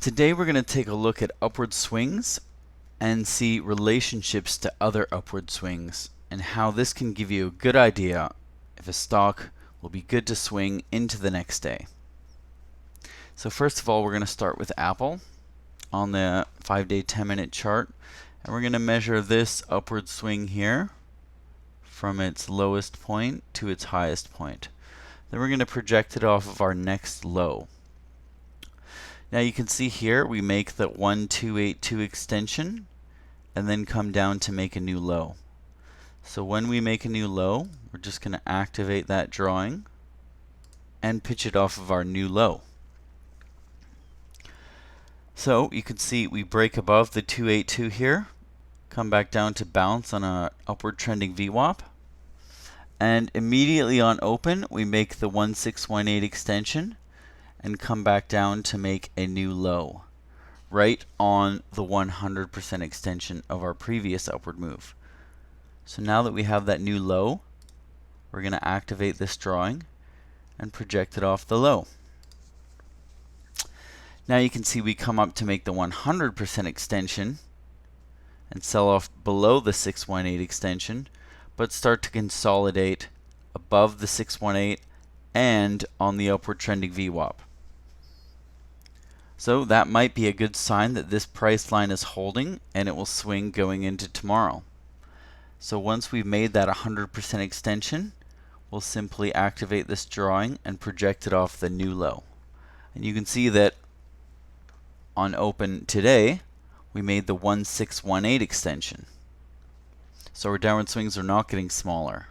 Today we're going to take a look at upward swings and see relationships to other upward swings and how this can give you a good idea if a stock will be good to swing into the next day. So first of all, we're going to start with Apple on the 5-day 10-minute chart, and we're going to measure this upward swing here from its lowest point to its highest point. Then we're going to project it off of our next low. Now you can see here we make the 1282 extension and then come down to make a new low. So when we make a new low, we're just going to activate that drawing and pitch it off of our new low. So you can see we break above the 282 here, come back down to bounce on a upward trending VWAP, and immediately on open we make the 1618 extension and come back down to make a new low, right on the 100% extension of our previous upward move. So now that we have that new low, we're going to activate this drawing and project it off the low. Now you can see we come up to make the 100% extension and sell off below the 618 extension, but start to consolidate above the 618 and on the upward trending VWAP. So that might be a good sign that this price line is holding and it will swing going into tomorrow. So once we've made that 100% extension, we'll simply activate this drawing and project it off the new low. And you can see that on open today, we made the 1618 extension. So our downward swings are not getting smaller.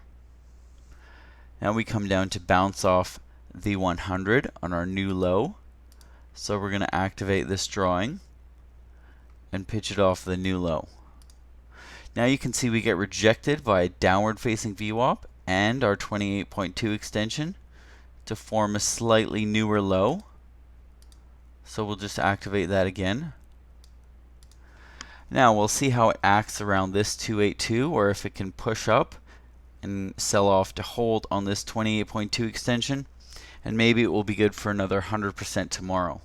Now we come down to bounce off the 100 on our new low. So we're going to activate this drawing and pitch it off the new low. Now you can see we get rejected by a downward facing VWAP and our 28.2 extension to form a slightly newer low. So we'll just activate that again. Now we'll see how it acts around this 282, or if it can push up and sell off to hold on this 28.2 extension, and maybe it will be good for another 100% tomorrow.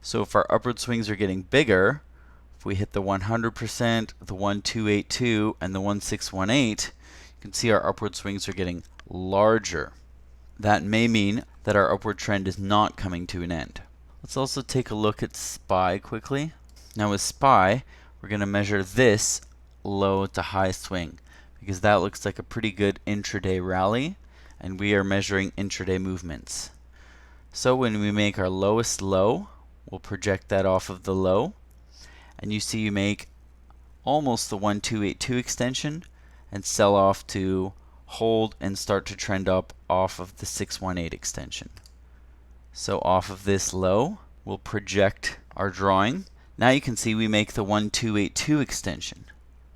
So if our upward swings are getting bigger, if we hit the 100%, the 1282, and the 1618, you can see our upward swings are getting larger. That may mean that our upward trend is not coming to an end. Let's also take a look at SPY quickly. Now with SPY, we're going to measure this low to high swing because that looks like a pretty good intraday rally, and we are measuring intraday movements. So when we make our lowest low, we'll project that off of the low, and you see you make almost the 1282 extension and sell off to hold and start to trend up off of the 618 extension. So off of this low, we'll project our drawing. Now you can see we make the 1282 extension.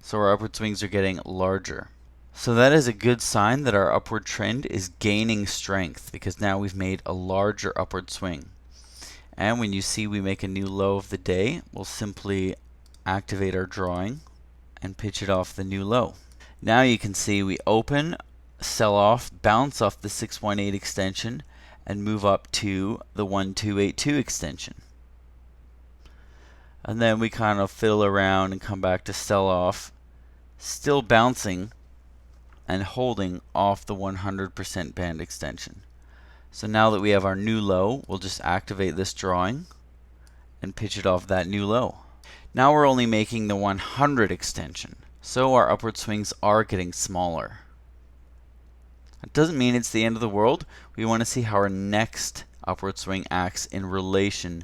So our upward swings are getting larger. So that is a good sign that our upward trend is gaining strength because now we've made a larger upward swing. And when you see we make a new low of the day, we'll simply activate our drawing and pitch it off the new low. Now you can see we open, sell off, bounce off the 618 extension, and move up to the 1282 extension. And then we kind of fiddle around and come back to sell off, still bouncing and holding off the 100% band extension. So now that we have our new low, we'll just activate this drawing and pitch it off that new low. Now we're only making the 100 extension, so our upward swings are getting smaller. It doesn't mean it's the end of the world. We want to see how our next upward swing acts in relation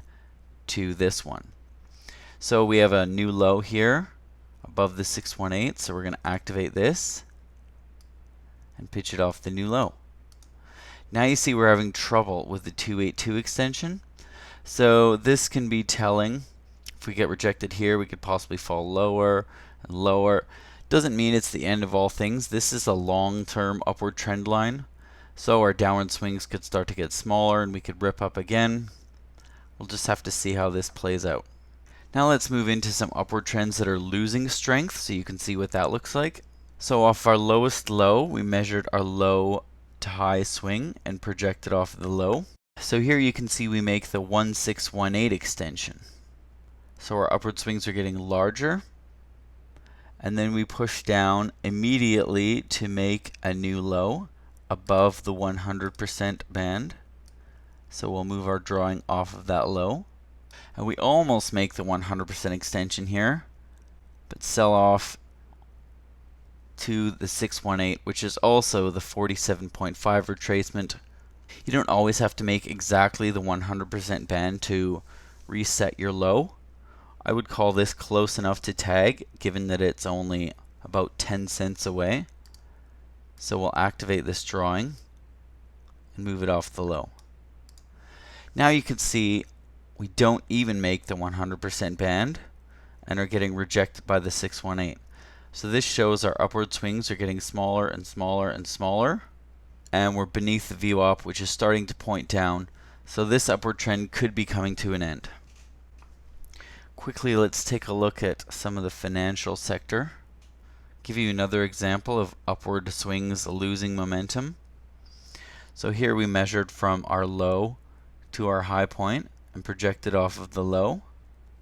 to this one. So we have a new low here above the 618, so we're going to activate this and pitch it off the new low. Now you see we're having trouble with the 282 extension. So this can be telling. If we get rejected here, we could possibly fall lower and lower. Doesn't mean it's the end of all things. This is a long-term upward trend line. So our downward swings could start to get smaller and we could rip up again. We'll just have to see how this plays out. Now let's move into some upward trends that are losing strength so you can see what that looks like. So off our lowest low, we measured our low to high swing and projected off the low. So here you can see we make the 1618 extension. So our upward swings are getting larger, and then we push down immediately to make a new low above the 100% band. So we'll move our drawing off of that low. And we almost make the 100% extension here, but sell off to the 618, which is also the 47.5 retracement. You don't always have to make exactly the 100% band to reset your low. I would call this close enough to tag, given that it's only about 10 cents away. So we'll activate this drawing and move it off the low. Now you can see we don't even make the 100% band and are getting rejected by the 618. So this shows our upward swings are getting smaller and smaller and smaller, and we're beneath the VWAP, which is starting to point down. So this upward trend could be coming to an end. Quickly, let's take a look at some of the financial sector. Give you another example of upward swings losing momentum. So here we measured from our low to our high point and projected off of the low.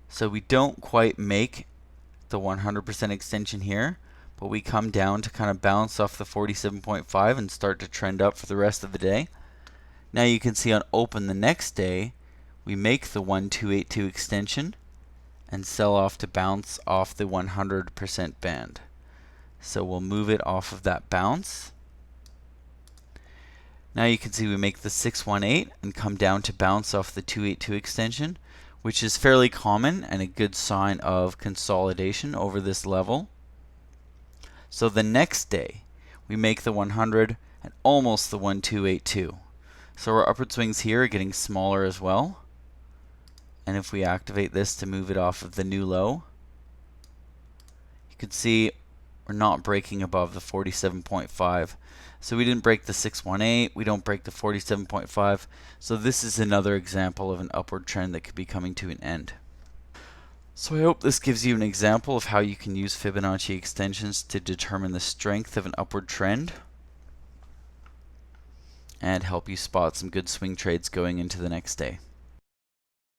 So we don't quite make the 100% extension here, but we come down to kind of bounce off the 47.5 and start to trend up for the rest of the day. Now you can see on open the next day, we make the 1282 extension and sell off to bounce off the 100% band. So we'll move it off of that bounce. Now you can see we make the 618 and come down to bounce off the 282 extension, which is fairly common and a good sign of consolidation over this level. So the next day, we make the 100 and almost the 1282. So our upward swings here are getting smaller as well. And if we activate this to move it off of the new low, you can see we're not breaking above the 47.5. So we didn't break the 618, we don't break the 47.5. So this is another example of an upward trend that could be coming to an end. So I hope this gives you an example of how you can use Fibonacci extensions to determine the strength of an upward trend and help you spot some good swing trades going into the next day.